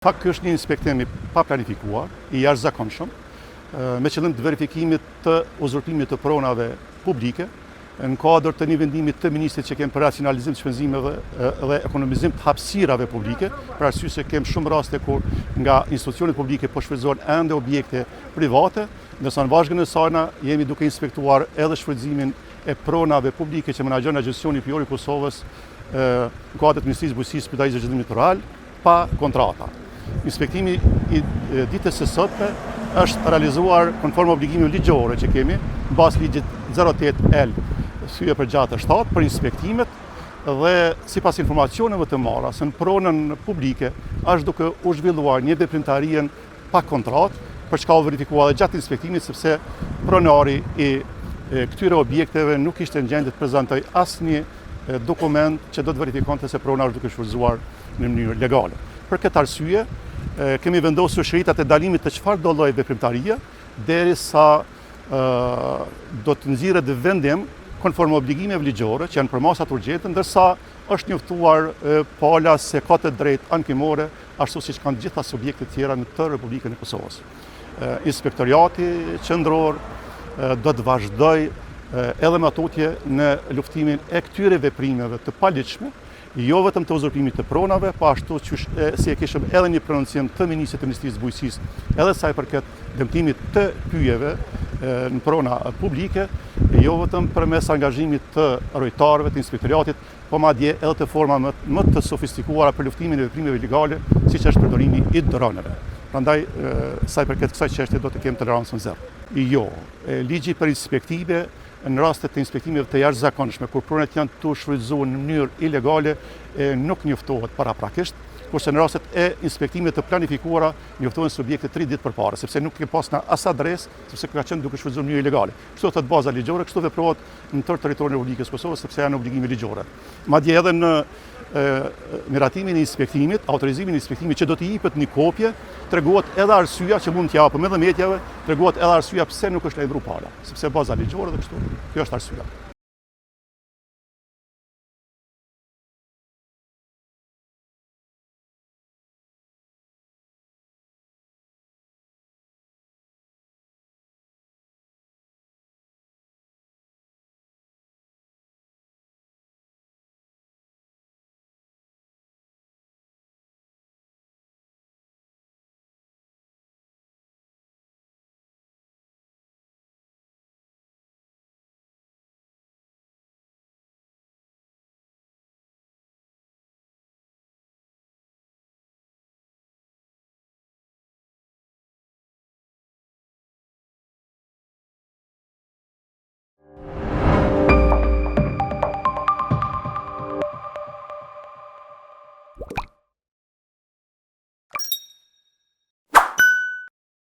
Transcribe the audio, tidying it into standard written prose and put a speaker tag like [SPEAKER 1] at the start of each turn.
[SPEAKER 1] Fakt ky është një inspektim i paplanifikuar, i jashtëzakonshëm, me qëllim të verifikimit të uzurpimit të pronave publike në kuadër të një vendimi të ministrit që kemë për racionalizim të shpenzimeve dhe ekonomizim të hapësirave publike, për arsye se kemë shumë raste kur nga institucionet publike po shfrytëzohen ende objekte private, ndërsa në vazhdimin e saj jemi duke inspektuar edhe shfrytëzimin e pronave publike që menaxhon Agjensoni Pyjor i Kosovës në kuadër të Ministrisë Bujqësisë, Spitalit dhe Zhvillimit Rural pa kontrata. Inspektimi i ditës së sotme është realizuar konform obligimeve ligjore që kemi, në bazë ligjit 08L thyje për gjatë 7 për inspektimet dhe sipas informacioneve të marra se në pronën publike është duke u zhvilluar një veprimtarie pa kontratë, për çka u verifikua dhe gjatë inspektimit sepse pronari i këtyre objekteve nuk ishte në gjendje të prezantoj asnjë dokument që do të verifikonte se prona është duke shfrytzuar në mënyrë legale. Për këtë arsye, kemi vendosur shëritat e dalimit të çfarë do lloji veprimtarie, derisa do të nxirret vendim konform obligimeve ligjore që janë për masat urgjente, ndërsa është njoftuar pala se ka të drejtë ankimore, ashtu siç kanë gjitha subjektet tjera në të Republikën e Kosovës. Inspektoriati qendror do të vazhdojë edhe më tutje në luftimin e këtyre veprimeve të paligjshme, jo vetëm të uzurpimit të pronave, po ashtu si e kishëm edhe një prononcim të Ministrit të Ministrisë së Bujqësisë, edhe sa i përket dëmtimit të pyjeve në prona publike, jo vetëm përmes angazhimit të rojtarëve, të inspektoriatit, po madje edhe të forma më të sofistikuara për luftimin e veprimeve ilegale, siç është përdorimi i droneve. Prandaj, sa i përket kësaj çështje do të kemi tolerancën zero. Jo, ligji për inspektive në rastet të inspektimeve të jashtëzakonshme, kur pronat janë të shfrytzuar në mënyrë ilegale, nuk njoftohet paraprakisht, kurse në rastet e inspektimeve të planifikuara njoftohen subjekte 3 ditë përpara, sepse nuk ke pas në as adresë, sepse ka qenë duke shfrytzuar në mënyrë ilegale. Kështu thotë baza ligjore, kështu veprohet në tërë territorin e Republikës së Kosovës, sepse janë obligime ligjore. Madje edhe në miratimin e inspektimit, autorizimin e inspektimit që do të jepet një kopje, tregohet edhe arsyeja që mund t'japëm edhe mediave, tregohet edhe arsyeja pse nuk është lëndruar pala, sepse baza ligjore dhe kështu. Kjo është arsyeja.